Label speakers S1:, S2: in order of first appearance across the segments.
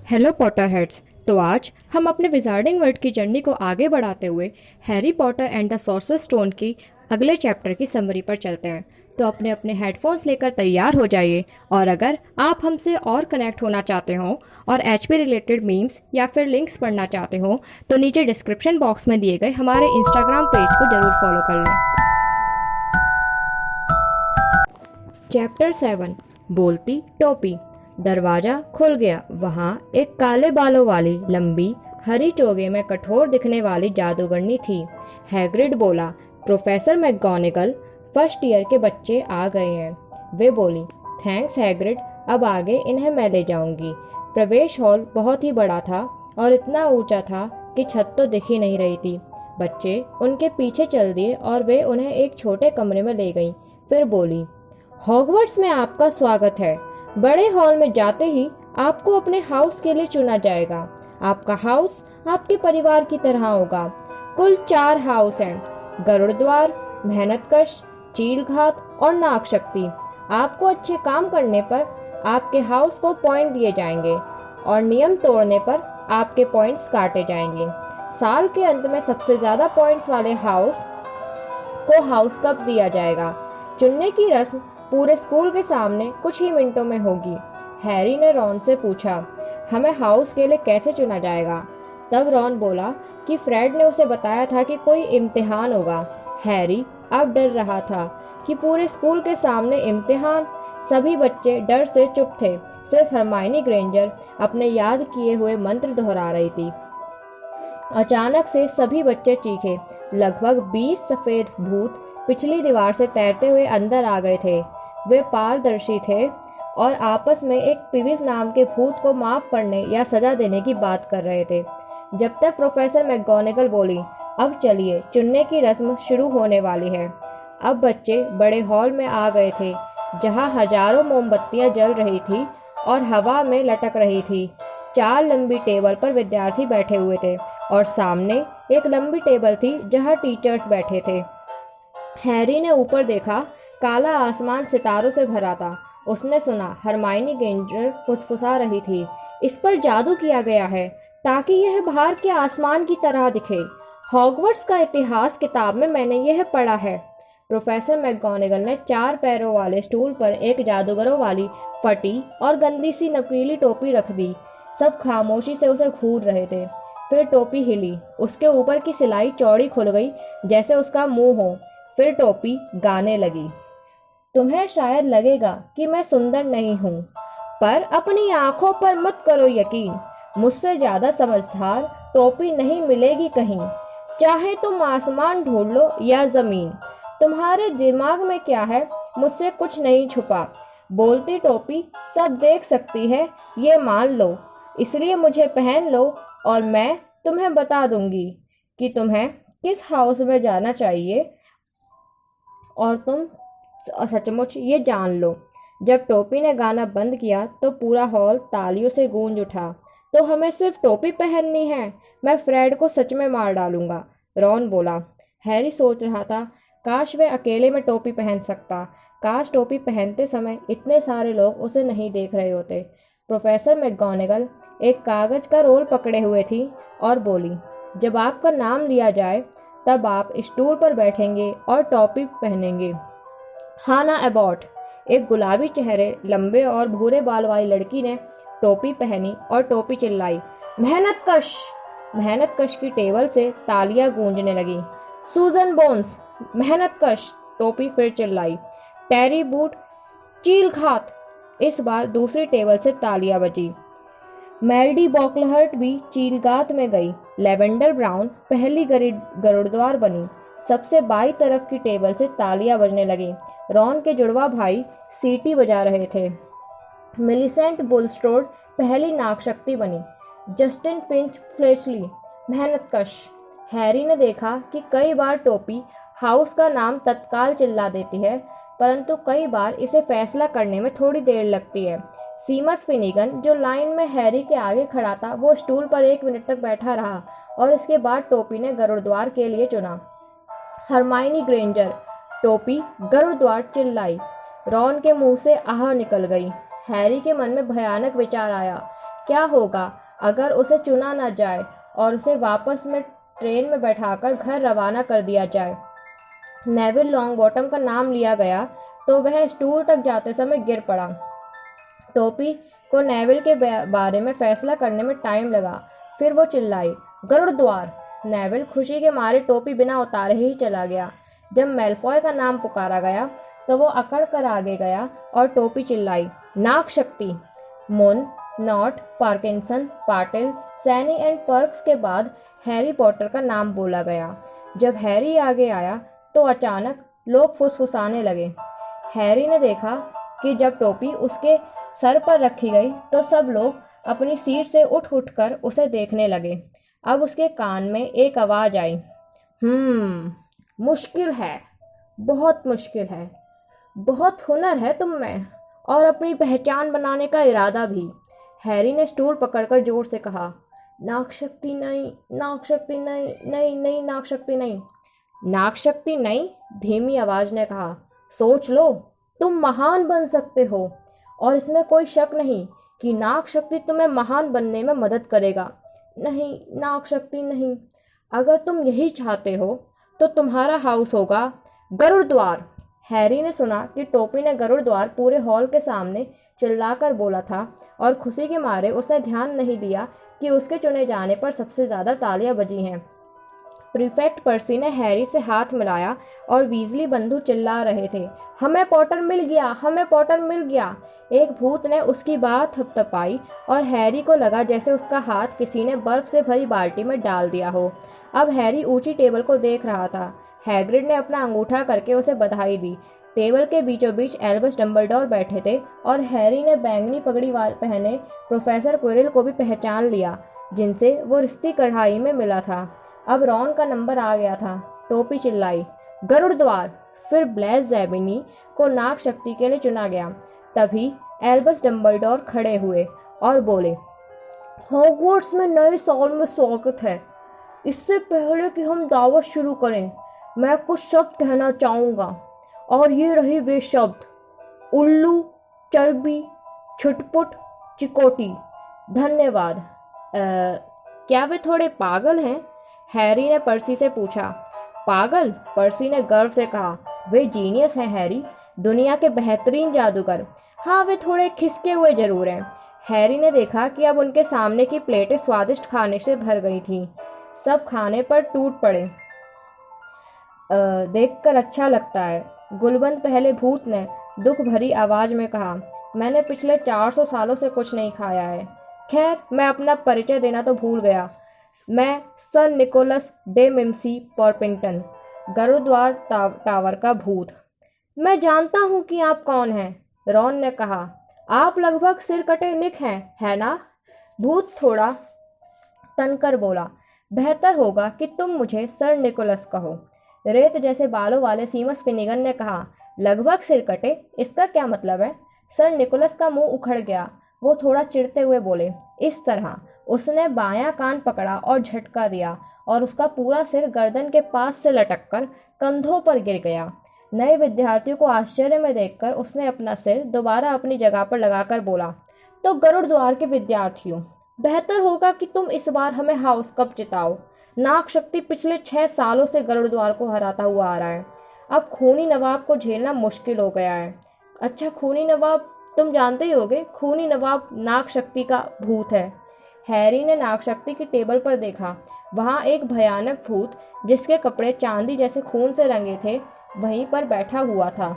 S1: Hello Potter heads. तो आज हम अपने विजार्डिंग वर्ल्ड की जर्नी को आगे बढ़ाते हुए Harry Potter and the sorcerers stone की अगले चैप्टर की समरी पर चलते हैं। तो अपने अपने हेडफोन्स लेकर तैयार हो जाइए, और अगर आप हमसे और कनेक्ट होना चाहते हो और एचपी रिलेटेड मीम्स या फिर लिंक्स पढ़ना चाहते हो तो नीचे डिस्क्रिप्शन बॉक्स में दिए गए हमारे इंस्टाग्राम पेज को जरूर फॉलो कर लें। चैप्टर 7 बोलती टोपी। दरवाजा खुल गया। वहां एक काले बालों वाली लंबी हरी चोगे में कठोर दिखने वाली जादूगरनी थी। हैग्रिड बोला, प्रोफेसर मैकगोनागल, फर्स्ट ईयर के बच्चे आ गए हैं। वे बोली, थैंक्स हैग्रिड, अब आगे इन्हें मैं ले जाऊंगी। प्रवेश हॉल बहुत ही बड़ा था और इतना ऊंचा था कि छत तो दिख ही नहीं रही थी। बच्चे उनके पीछे चल दिए और वे उन्हें एक छोटे कमरे में ले गईं। फिर बोली, हॉगवर्ट्स में आपका स्वागत है। बड़े हॉल में जाते ही आपको अपने हाउस के लिए चुना जाएगा। आपका हाउस आपके परिवार की तरह होगा। कुल 4 हाउस हैं, गरुड़ द्वार, मेहनतकश, चीलघात और नागशक्ति। आपको अच्छे काम करने पर आपके हाउस को पॉइंट दिए जाएंगे और नियम तोड़ने पर आपके पॉइंट्स काटे जाएंगे। साल के अंत में सबसे ज्यादा पॉइंट्स वाले हाउस को हाउस कप दिया जाएगा। चुनने की रस्म पूरे स्कूल के सामने कुछ ही मिनटों में होगी। हैरी ने रॉन से पूछा, हमें हाउस के लिए कैसे चुना जाएगा? तब रॉन बोला कि फ्रेड ने उसे बताया था कि कोई इम्तिहान होगा। हैरी अब डर रहा था कि पूरे स्कूल के सामने इम्तिहान। सभी बच्चे डर से चुप थे। सिर्फ हरमाइनी ग्रेंजर अपने याद किए हुए मंत्र दोहरा रही थी। अचानक से सभी बच्चे चीखे। लगभग 20 सफेद भूत पिछली दीवार से तैरते हुए अंदर आ गए थे। वे पारदर्शी थे और आपस में एक पिविस नाम के भूत को माफ करने या सजा देने की बात कर रहे थे। जब तक प्रोफेसर मैकगोनागल बोली, अब चलिए, चुनने की रस्म शुरू होने वाली है। अब बच्चे बड़े हॉल में आ गए थे, जहां हजारों मोमबत्तियां जल रही थी और हवा में लटक रही थी। 4 लंबी टेबल पर विद्यार्थी बैठे हुए थे और सामने एक लंबी टेबल थी जहां टीचर्स बैठे थे। हैरी ने ऊपर देखा। काला आसमान सितारों से भरा था। उसने सुना हरमाइनी ग्रेंजर फुसफुसा रही थी, इस पर जादू किया गया है ताकि यह बाहर के आसमान की तरह दिखे। हॉगवर्ट्स का इतिहास किताब में मैंने यह पढ़ा है। प्रोफेसर मैकगोनागल ने 4 पैरों वाले स्टूल पर एक जादूगरों वाली फटी और गंदी सी नकीली टोपी रख दी। सब खामोशी से उसे घूर रहे थे। फिर टोपी हिली। उसके ऊपर की सिलाई चौड़ी खुल गई जैसे उसका मुंह हो। फिर टोपी गाने लगी, तुम्हें शायद लगेगा कि मैं सुंदर नहीं हूँ, पर अपनी आंखों पर मत करो यकीन। मुझसे ज्यादा समझदार टोपी नहीं मिलेगी कहीं। चाहे तुम आसमान ढूंढ लो या जमीन, तुम्हारे दिमाग में क्या है मुझसे कुछ नहीं छुपा। बोलती टोपी सब देख सकती है, ये मान लो। इसलिए मुझे पहन लो और मैं तुम्हें बता दूंगी कि तुम्हें किस हाउस में जाना चाहिए, और तुम सचमुच ये जान लो। जब टोपी ने गाना बंद किया तो पूरा हॉल तालियों से गूंज उठा। तो हमें सिर्फ टोपी पहननी है? मैं फ्रेड को सच में मार डालूंगा, रॉन बोला। हैरी सोच रहा था, काश वे अकेले में टोपी पहन सकता। काश टोपी पहनते समय इतने सारे लोग उसे नहीं देख रहे होते। प्रोफेसर मैकगोनागल एक कागज का रोल पकड़े हुए थी और बोली, जब आपका नाम लिया जाए तब आप स्टूल पर बैठेंगे और टोपी पहनेंगे। हाना एबॉट, एक गुलाबी चेहरे, लंबे और भूरे बाल वाली लड़की ने टोपी पहनी और टोपी चिल्लाई, मेहनतकश। मेहनतकश की टेबल से तालियां गूंजने लगी। सूजन बोन्स, मेहनतकश। टोपी फिर चिल्लाई। टेरी बूट, चीलघात। इस बार दूसरी टेबल से तालियां बजी। मेल्डी बॉकलहर्ट भी चीलगात में गई। लेवेंडर ब्राउन पहली गरुड़द्वार बनी। सबसे बाई तरफ की टेबल से तालियां बजने लगी। रॉन के जुड़वा भाई सीटी बजा रहे थे। मिलिसेंट बुलस्ट्रोड पहली नागशक्ति बनी। जस्टिन फिंच फ्लेचली, मेहनतकश। हैरी ने देखा कि कई बार टोपी हाउस का नाम तत्काल चिल्ला देती है, परंतु कई बार इसे फैसला करने में थोड़ी देर लगती है। सीमस फिनिगन, जो लाइन में हैरी के आगे खड़ा था, वो स्टूल पर 1 मिनट तक बैठा रहा और इसके बाद टोपी ने गरुड़द्वार के लिए चुना। हरमाइनी ग्रेंजर, टोपी गरुड़द्वार चिल्लाई। रॉन के मुंह से आह निकल गई। हैरी के मन में भयानक विचार आया, क्या होगा अगर उसे चुना न जाए और उसे वापस में ट्रेन में बैठाकर घर रवाना कर दिया जाए। नेविल लॉन्गबॉटम का नाम लिया गया तो वह स्टूल तक जाते समय गिर पड़ा। टोपी को नेविल के बारे में फैसला करने में टाइम लगा। फिर वो चिल्लाई, गरुड़ द्वार। नेविल खुशी के मारे टोपी बिना उतारे ही चला गया। जब मैलफॉय का नाम पुकारा गया तो वो अकड़ कर आगे गया और टोपी चिल्लाई, नाक शक्ति। मुन, not, Parkinson, Patil, Saini and perks के बाद हैरी पॉटर का नाम बोला गया। जब हैरी आगे आया तो अचानक लोग फुसफुसाने लगे। हैरी ने देखा कि जब टोपी उसके सर पर रखी गई तो सब लोग अपनी सीट से उठ उठकर उसे देखने लगे। अब उसके कान में एक आवाज आई, मुश्किल है, बहुत मुश्किल है। बहुत हुनर है तुम में और अपनी पहचान बनाने का इरादा भी। हैरी ने स्टूल पकड़कर जोर से कहा, नाक शक्ति नहीं, नाक शक्ति नहीं, नहीं नहीं, नाक शक्ति नहीं। नाक शक्ति नहीं, धीमी आवाज ने कहा, सोच लो, तुम महान बन सकते हो और इसमें कोई शक नहीं कि नाक शक्ति तुम्हें महान बनने में मदद करेगा। नहीं, नाक शक्ति नहीं। अगर तुम यही चाहते हो तो तुम्हारा हाउस होगा गरुड़ द्वार। हैरी ने सुना कि टोपी ने गरुड़ द्वार पूरे हॉल के सामने चिल्लाकर बोला था और खुशी के मारे उसने ध्यान नहीं दिया कि उसके चुने जाने पर सबसे ज़्यादा तालियां बजी हैं। प्रीफेक्ट पर्सी ने हैरी से हाथ मिलाया और वीजली बंधु चिल्ला रहे थे, हमें पॉटर मिल गया, हमें पॉटर मिल गया। एक भूत ने उसकी बाह थपथपाई और हैरी को लगा जैसे उसका हाथ किसी ने बर्फ से भरी बाल्टी में डाल दिया हो। अब हैरी ऊंची टेबल को देख रहा था। हैग्रिड ने अपना अंगूठा करके उसे बधाई दी। टेबल के बीचों बीच एल्बस डम्बलडोर बैठे थे और हैरी ने बैंगनी पगड़ी पहने प्रोफेसर क्विरिल को भी पहचान लिया, जिनसे वो रिश्ती कढ़ाई में मिला था। अब रॉन का नंबर आ गया था। टोपी चिल्लाई, गरुड़ द्वार। फिर ब्लेज ज़ैबिनी को नाक शक्ति के लिए चुना गया। तभी एल्बस डम्बलडोर खड़े हुए और बोले, हॉगवर्ट्स में नए साल में स्वागत है। इससे पहले कि हम दावत शुरू करें, मैं कुछ शब्द कहना चाहूँगा और ये रही वे शब्द, उल्लू, चर्बी, छुटपुट, चिकोटी। धन्यवाद। क्या वे थोड़े पागल हैं? हैरी ने पर्सी से पूछा। पागल? पर्सी ने गर्व से कहा, वे जीनियस हैं हैरी, दुनिया के बेहतरीन जादूगर। हाँ, वे थोड़े खिसके हुए जरूर हैं। हैरी ने देखा कि अब उनके सामने की प्लेटें स्वादिष्ट खाने से भर गई थीं। सब खाने पर टूट पड़े। देखकर अच्छा लगता है, गुलबंद पहले भूत ने दुख भरी आवाज में कहा, मैंने पिछले 400 सालों से कुछ नहीं खाया है। खैर, मैं अपना परिचय देना तो भूल गया। मैं सर निकोलस डे मिम्सी पॉर्पिंगटन, गरुद्वार टावर का भूत। मैं जानता हूँ कि आप कौन हैं, रॉन ने कहा। आप लगभग सिर कटे निक हैं, है ना? भूत थोड़ा तनकर बोला, बेहतर होगा कि तुम मुझे सर निकोलस कहो। रेत जैसे बालों वाले सीमस फिनिगन ने कहा, लगभग सिर कटे, इसका क्या मतलब है? सर निकोलस का मुंह उखड़ गया। वो थोड़ा चिढ़ते हुए बोले, इस तरह। उसने बायां कान पकड़ा और झटका दिया और उसका पूरा सिर गर्दन के पास से लटककर कंधों पर गिर गया। नए विद्यार्थियों को आश्चर्य में देखकर उसने अपना सिर दोबारा अपनी जगह पर लगाकर बोला, तो गरुड़ द्वार के विद्यार्थियों, बेहतर होगा कि तुम इस बार हमें हाउस कप जिताओ। नाक शक्ति पिछले 6 सालों से गरुड़ द्वार को हराता हुआ आ रहा है। अब खूनी नवाब को झेलना मुश्किल हो गया है। अच्छा, खूनी नवाब तुम जानते ही होगे, खूनी नवाब नाक शक्ति का भूत है। हैरी ने नाक शक्ति की टेबल पर देखा। वहाँ एक भयानक भूत, जिसके कपड़े चांदी जैसे खून से रंगे थे, वहीं पर बैठा हुआ था।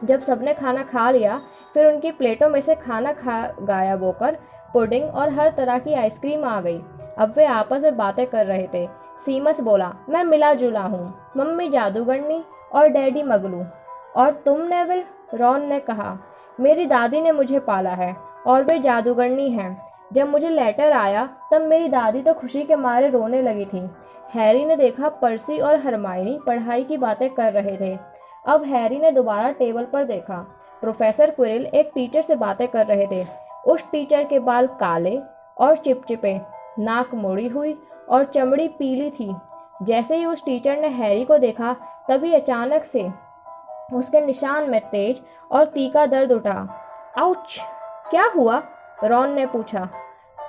S1: जब सबने खाना खा लिया, फिर उनकी प्लेटों में से खाना गायब होकर पुडिंग और हर तरह की आइसक्रीम आ गई। अब वे आपस में बातें कर रहे थे। सीमस बोला, मैं मिला जुला हूँ, मम्मी जादूगरनी और डैडी मगलू। और तुम नेविल? रॉन ने कहा, मेरी दादी ने मुझे पाला है और वे जादूगरनी हैं। जब मुझे लेटर आया तब मेरी दादी तो खुशी के मारे रोने लगी थी। हैरी ने देखा पर्सी और हरमाइनी पढ़ाई की बातें कर रहे थे। अब हैरी ने दोबारा टेबल पर देखा। प्रोफेसर क्विरिल एक टीचर से बातें कर रहे थे। उस टीचर के बाल काले और चिपचिपे, नाक मुड़ी हुई और चमड़ी पीली थी। जैसे ही उस टीचर ने हैरी को देखा, तभी अचानक से उसके निशान में तेज और तीखा दर्द उठा। आउच! क्या हुआ? रॉन ने पूछा।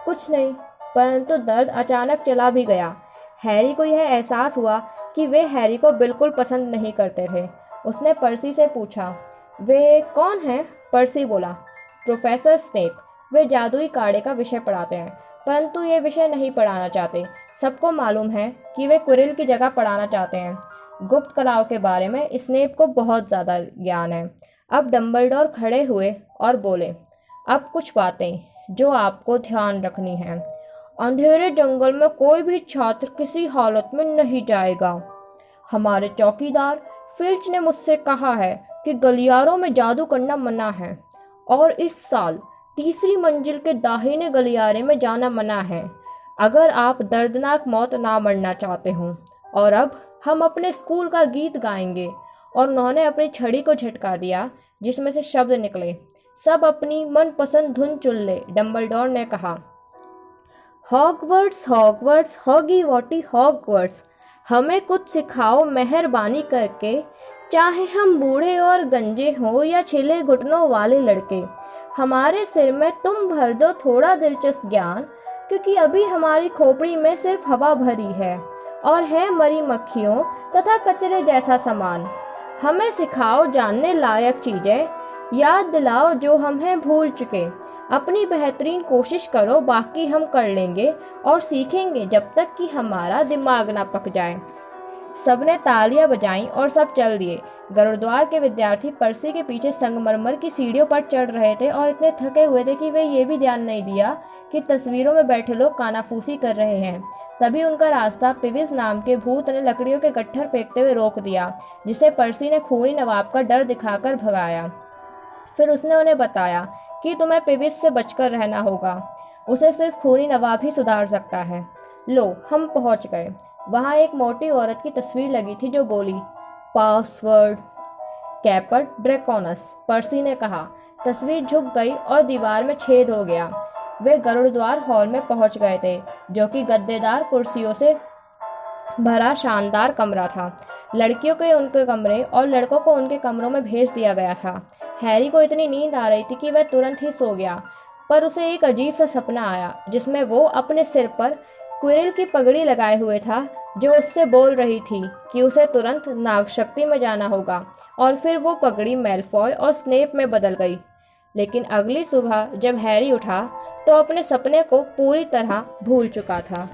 S1: कुछ नहीं, परंतु दर्द अचानक चला भी गया। हैरी को यह एहसास हुआ कि वे हैरी को बिल्कुल पसंद नहीं करते थे। उसने पर्सी से पूछा, वे कौन हैं? पर्सी बोला, प्रोफेसर स्नेप। वे जादुई काढ़े का विषय पढ़ाते हैं, परंतु ये विषय नहीं पढ़ाना चाहते। सबको मालूम है कि वे क्विरिल की जगह पढ़ाना चाहते हैं। गुप्त कलाओं के बारे में स्नेप को बहुत ज़्यादा ज्ञान है। अब डंबलडोर खड़े हुए और बोले, अब कुछ बातें जो आपको ध्यान रखनी है। अंधेरे जंगल में कोई भी छात्र किसी हालत में नहीं जाएगा। हमारे चौकीदार फिल्च ने मुझसे कहा है कि गलियारों में जादू करना मना है, और इस साल तीसरी मंजिल के दाहिने गलियारे में जाना मना है, अगर आप दर्दनाक मौत ना मरना चाहते हो। और अब हम अपने स्कूल का गीत गाएंगे। और उन्होंने अपनी छड़ी को झटका दिया, जिसमें से शब्द निकले। सब अपनी मनपसंद धुन चुन ले, डंबलडोर ने कहा। हॉगवर्ट्स हॉगवर्ट्स हॉगी वॉटी हॉगवर्ट्स, हमें कुछ सिखाओ मेहरबानी करके, चाहे हम बूढ़े और गंजे हो या छिले घुटनों वाले लड़के। हमारे सिर में तुम भर दो थोड़ा दिलचस्प ज्ञान, क्योंकि अभी हमारी खोपड़ी में सिर्फ हवा भरी है और है मरी मक्खियों तथा कचरे जैसा सामान। हमें सिखाओ जानने लायक चीजें, याद दिलाओ जो हम हैं भूल चुके। अपनी बेहतरीन कोशिश करो, बाकी हम कर लेंगे और सीखेंगे जब तक कि हमारा दिमाग ना पक जाए। सबने तालियां बजाईं और सब चल दिए। गरुड़द्वार के विद्यार्थी पर्सी के पीछे संगमरमर की सीढ़ियों पर चढ़ रहे थे और इतने थके हुए थे कि वे ये भी ध्यान नहीं दिया कि तस्वीरों में बैठे लोग कानाफूसी कर रहे हैं। तभी उनका रास्ता पिविस नाम के भूत ने लकड़ियों के गट्ठर फेंकते हुए रोक दिया, जिसे पर्सी ने खूनी नवाब का डर दिखाकर भगाया। फिर उसने उन्हें बताया कि तुम्हें पिविस से बचकर रहना होगा, उसे सिर्फ खूनी नवाब ही सुधार सकता है। लो, हम पहुंच गए। वहां एक मोटी औरत की तस्वीर लगी थी जो बोली, पासवर्ड कैपर्ट ड्रैकोनस। पर्सी ने कहा। तस्वीर झुक गई और दीवार में छेद हो गया। वे गरुड़द्वार हॉल में पहुंच गए थे, जो कि गद्देदार कुर्सियों से भरा शानदार कमरा था। लड़कियों के उनके कमरे और लड़कों को उनके कमरों में भेज दिया गया था। हैरी को इतनी नींद आ रही थी कि वह तुरंत ही सो गया, पर उसे एक अजीब सा सपना आया, जिसमें वो अपने सिर पर क्विरिल की पगड़ी लगाए हुए था, जो उससे बोल रही थी कि उसे तुरंत नागशक्ति में जाना होगा। और फिर वो पगड़ी मैलफॉय और स्नेप में बदल गई। लेकिन अगली सुबह जब हैरी उठा तो अपने सपने को पूरी तरह भूल चुका था।